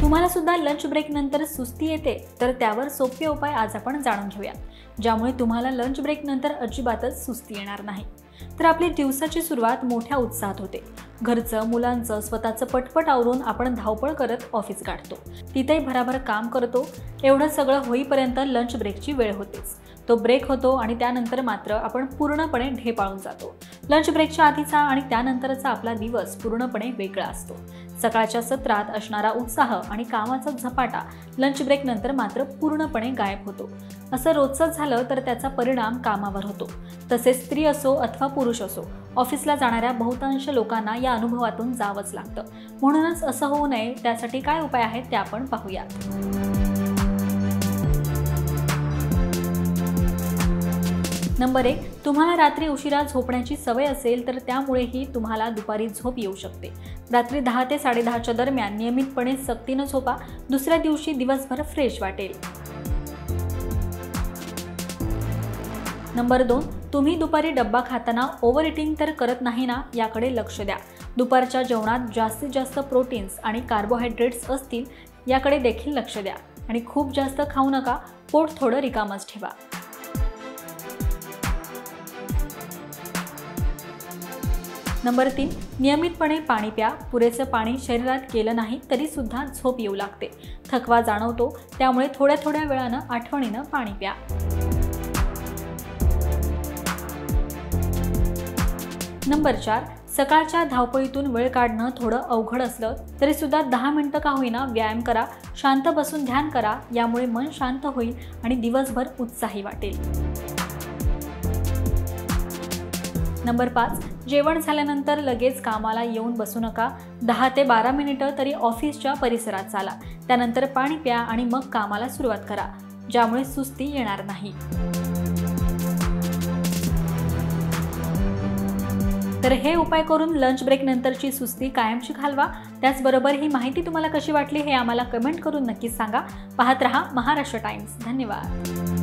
तुम्हाला सुद्धा lunch break नंतर सुस्ती येते तर त्यावर सोपे उपाय आज आपण जाणून घेऊया, ज्यामुळे तुम्हाला लंच ब्रेक नंतर अजिबातच सुस्ती येणार नाही। तर आपली दिवसाची सुरुवात मोठ्या उत्साहात होते। घरचं, मुलांचं, स्वतःचं पटपट आवरून आपण धावपळ करत ऑफिस गाठतो, तिथेही भराभर काम करतो। एवढं सगळं होईपर्यंत लंच ब्रेकची वेळ होतेच। तो ब्रेक होतो आणि त्यानंतर मात्र आपण पूर्णपणे ढेपाळून जातो। लंच ब्रेकच्या आधीचा आणि त्यानंतरचा आपला दिवस पूर्णपणे वेगळा असतो। सकाळच्या सत्रात असणारा उत्साह आणि कामाचा झपाटा लंच ब्रेक नंतर मात्र पूर्णपणे गायब होतो। असं रोजचं झालं तर त्याचा परिणाम कामावर होतो। तसेच स्त्री असो अथवा पुरुष असो, ऑफिसला जाणाऱ्या बहुतांश लोकांना या अनुभवातून जावंच लागतं। म्हणूनच असं होऊ नये त्यासाठी काय उपाय आहेत ते आपण पाहूयात। नंबर 1, तुम्हाला रात्री उशिरा झोपण्याची सवय असेल तर त्यामुळेही तुम्हाला दुपारी झोप येऊ शकते। रात्री 10 ते 10:30च्या दरम्यान नियमितपणे सक्तीनं झोपा, दुसऱ्या दिवशी दिवसभर फ्रेश वाटेल। नंबर 2, तुम्ही दुपारी डब्बा खाताना ओव्हर ईटिंग तर करत नाही ना, याकडे लक्ष द्या। दुपारच्या जेवणात जास्तीत जास्त प्रोटीन्स आणि कार्बोहायड्रेट्स असतील याकडे देखील लक्ष द्या आणि खूप जास्त खाऊ नका, पोट थोडं रिकामच ठेवा। नंबर 3, नियमितपणे पाणी प्या। पुरेसे पाणी शरीरात गेलं नाही तरी सुद्धा झोप येऊ लागते, थकवा जाणवतो, त्यामुळे थोड्या थोड्या वेळानं आठवणीनं पाणी प्या। नंबर 4, सकाळच्या धावपळीतून वेळ काढणं थोडं अवघड असलं तरी सुद्धा 10 मिनिटं का होईना व्यायाम करा, शांत बसून ध्यान करा, यामुळे मन शांत होईल आणि दिवसभर उत्साही वाटेल। नंबर 5, जेवण झाल्यानंतर लगेच कामाला येऊन बसू नका। 10 ते 12 मिनिटं तरी ऑफिसच्या परिसरात चाला, त्यानंतर पाणी प्या आणि मग कामाला सुरुवात करा, ज्यामुळे सुस्ती येणार नाही। तर हे उपाय करून लंच ब्रेक नंतरची सुस्ती कायमची घालवा। त्याचबरोबर ही माहिती तुम्हाला कशी वाटली हे आम्हाला कमेंट करून नक्कीच सांगा। पाहत रहा महाराष्ट्र टाइम्स। धन्यवाद।